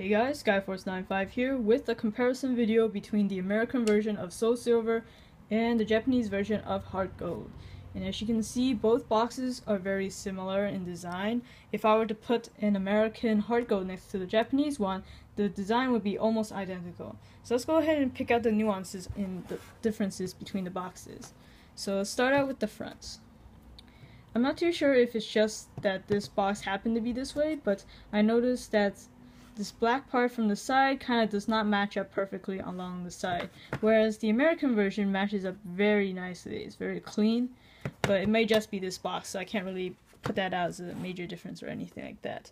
Hey guys, Skyforce95 here with a comparison video between the American version of Soul Silver and the Japanese version of Heart Gold. And as you can see, both boxes are very similar in design. If I were to put an American Heart Gold next to the Japanese one, the design would be almost identical. So let's go ahead and pick out the nuances in the differences between the boxes. So let's start out with the fronts. I'm not too sure if it's just that this box happened to be this way, but I noticed that this black part from the side kind of does not match up perfectly along the side, whereas the American version matches up very nicely. It's very clean, but it may just be this box, so I can't really put that out as a major difference or anything like that.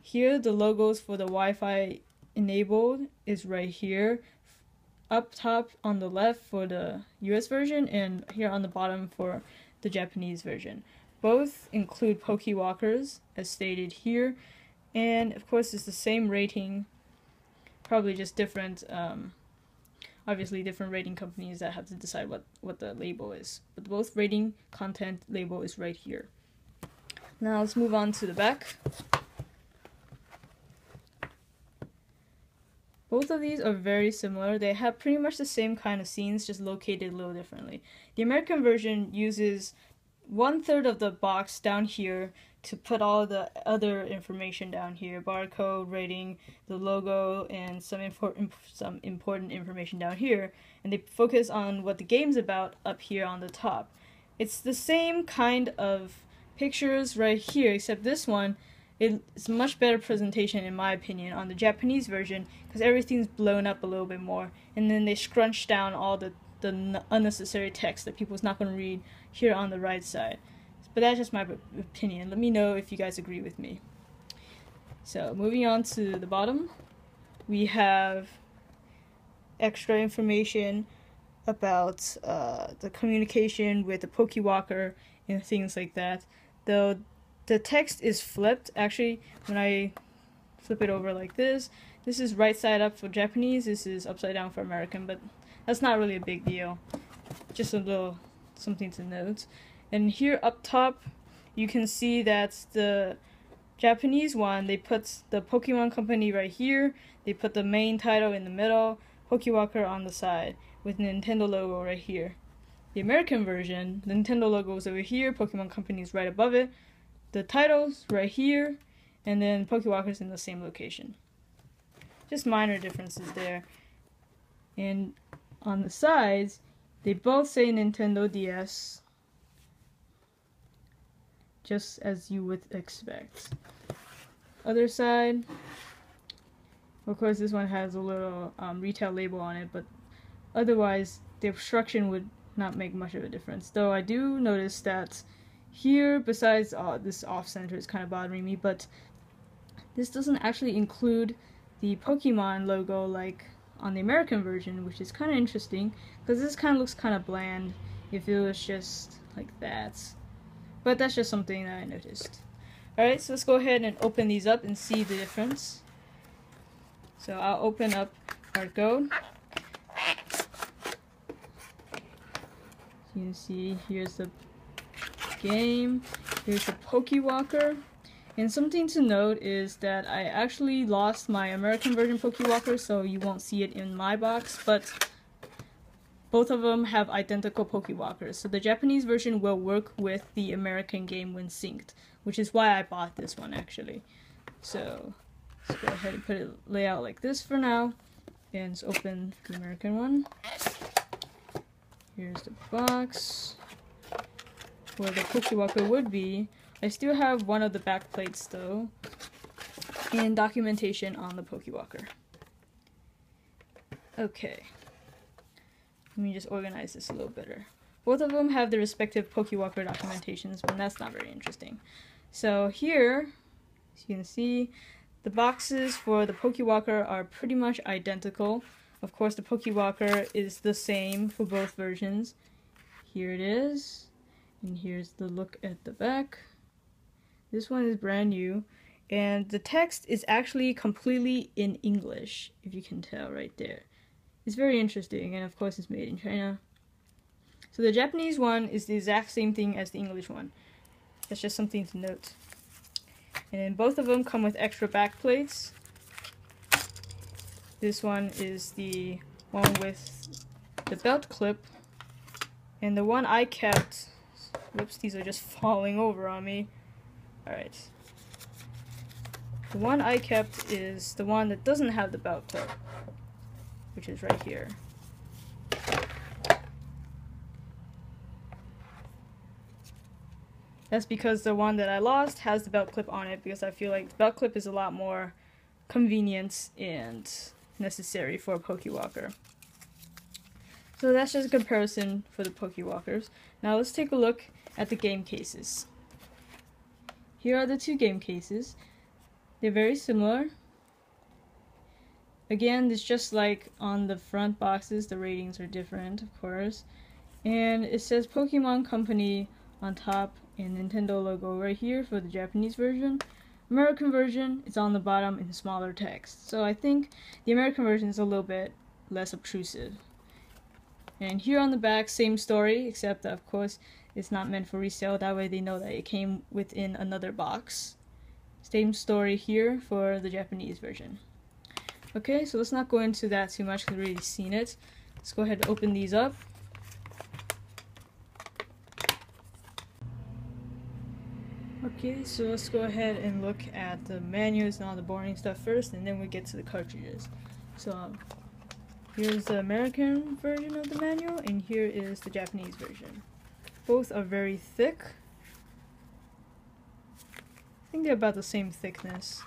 Here, the logos for the Wi-Fi enabled is right here, up top on the left for the US version, and here on the bottom for the Japanese version. Both include Pokewalkers, as stated here, and of course it's the same rating, probably just different, obviously different rating companies that have to decide what the label is. But both rating content label is right here. Now let's move on to the back. Both of these are very similar. They have pretty much the same kind of scenes, just located a little differently. The American version uses 1/3 of the box down here to put all the other information down here, barcode, rating, the logo, and some important information down here, and they focus on what the game's about up here on the top. It's the same kind of pictures right here, except this one, it's a much better presentation in my opinion on the Japanese version, because everything's blown up a little bit more, and then they scrunch down all the unnecessary text that people's not going to read here on the right side. But that's just my opinion. Let me know if you guys agree with me. So moving on to the bottom, we have extra information about the communication with the Pokewalker and things like that. Though the text is flipped. Actually, when I flip it over like this is right side up for Japanese, this is upside down for American, but that's not really a big deal. Just a little something to note. And here up top, you can see that the Japanese one, they put the Pokemon Company right here, they put the main title in the middle, Pokewalker on the side, with the Nintendo logo right here. The American version, the Nintendo logo is over here, Pokemon Company is right above it, the title's right here, and then Pokewalker's in the same location. Just minor differences there. And on the sides, they both say Nintendo DS, just as you would expect. Other side, of course this one has a little retail label on it, but otherwise the obstruction would not make much of a difference. Though I do notice that here, besides this off-center is kind of bothering me, but this doesn't actually include the Pokemon logo like on the American version, which is kind of interesting, because this kind of looks kind of bland if it was just like that. But that's just something that I noticed. Alright, so let's go ahead and open these up and see the difference. So I'll open up Heart Gold. You can see here's the game, here's the Pokewalker. And something to note is that I actually lost my American version Pokewalker, so you won't see it in my box, but both of them have identical Pokewalkers. So the Japanese version will work with the American game when synced, which is why I bought this one actually. So let's go ahead and put it layout like this for now, and let's open the American one. Here's the box where the Pokewalker would be. I still have one of the back plates though, and documentation on the Pokewalker. Okay, let me just organize this a little better. Both of them have the respective Pokewalker documentations, but that's not very interesting. So here, as you can see, the boxes for the Pokewalker are pretty much identical. Of course, the Pokewalker is the same for both versions. Here it is, and here's the look at the back. This one is brand new, and the text is actually completely in English, if you can tell right there. It's very interesting, and of course it's made in China. So the Japanese one is the exact same thing as the English one. That's just something to note. And then both of them come with extra back plates. This one is the one with the belt clip, and the one I kept, whoops, these are just falling over on me. Alright. The one I kept is the one that doesn't have the belt clip, which is right here. That's because the one that I lost has the belt clip on it, because I feel like the belt clip is a lot more convenient and necessary for a Pokewalker. So that's just a comparison for the Pokewalkers. Now let's take a look at the game cases. Here are the two game cases. They're very similar. Again, it's just like on the front boxes, the ratings are different, of course. And it says Pokemon Company on top and Nintendo logo right here for the Japanese version. American version, it's on the bottom in smaller text. So I think the American version is a little bit less obtrusive. And here on the back, same story, except that of course it's not meant for resale. That way they know that it came within another box. Same story here for the Japanese version. Okay, so let's not go into that too much because we've already seen it. Let's go ahead and open these up. Okay, so let's go ahead and look at the manuals and all the boring stuff first, and then we get to the cartridges. So here's the American version of the manual, and here is the Japanese version. Both are very thick. I think they're about the same thickness.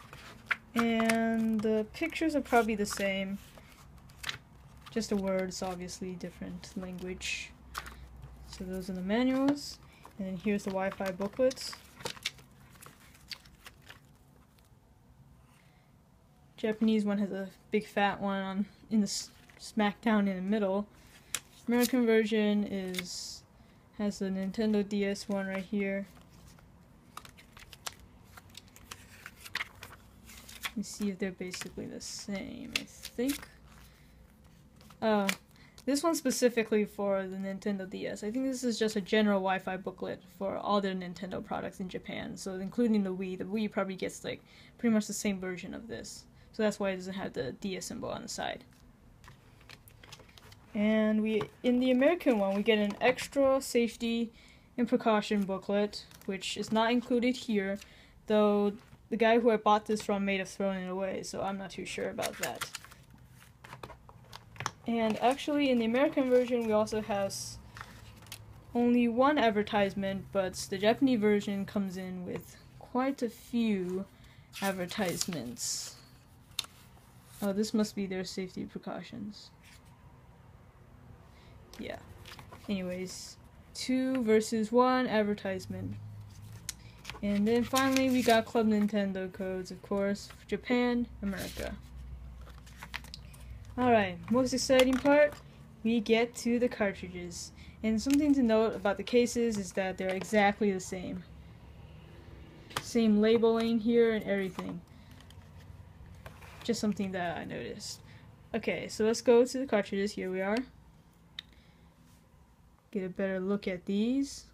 And the pictures are probably the same. Just the words, obviously, different language. So those are the manuals. And then here's the Wi-Fi booklets. Japanese one has a big fat one in the smack down in the middle. American version has the Nintendo DS one right here. Let me see if they're basically the same, I think. This one's specifically for the Nintendo DS. I think this is just a general Wi-Fi booklet for all their Nintendo products in Japan. So including the Wii. The Wii probably gets like pretty much the same version of this. So that's why it doesn't have the DS symbol on the side. And in the American one, we get an extra safety and precaution booklet, which is not included here, though the guy who I bought this from may have thrown it away, so I'm not too sure about that. And actually, in the American version, we also have only one advertisement, but the Japanese version comes in with quite a few advertisements. Oh, this must be their safety precautions. Yeah. Anyways, 2 versus 1 advertisement. And then finally we got Club Nintendo codes, of course, for Japan, America. Alright, most exciting part, we get to the cartridges. And something to note about the cases is that they're exactly the same. Same labeling here and everything. Just something that I noticed. Okay, so let's go to the cartridges. Here we are. Get a better look at these.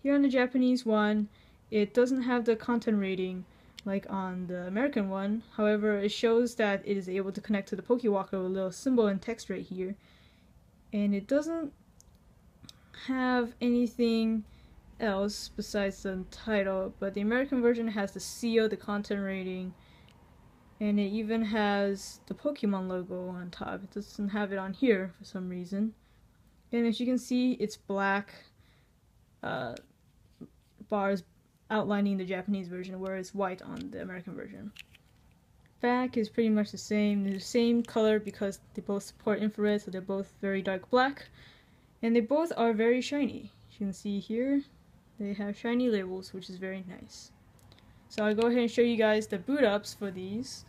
Here on the Japanese one, it doesn't have the content rating like on the American one. However, it shows that it is able to connect to the Pokewalker with a little symbol and text right here. And it doesn't have anything else besides the title, but the American version has the seal, the content rating, and it even has the Pokemon logo on top. It doesn't have it on here for some reason. And as you can see, it's black bars outlining the Japanese version, whereas white on the American version. Back is pretty much the same color because they both support infrared, so they're both very dark black. And they both are very shiny. As you can see here, they have shiny labels, which is very nice. So I'll go ahead and show you guys the boot ups for these.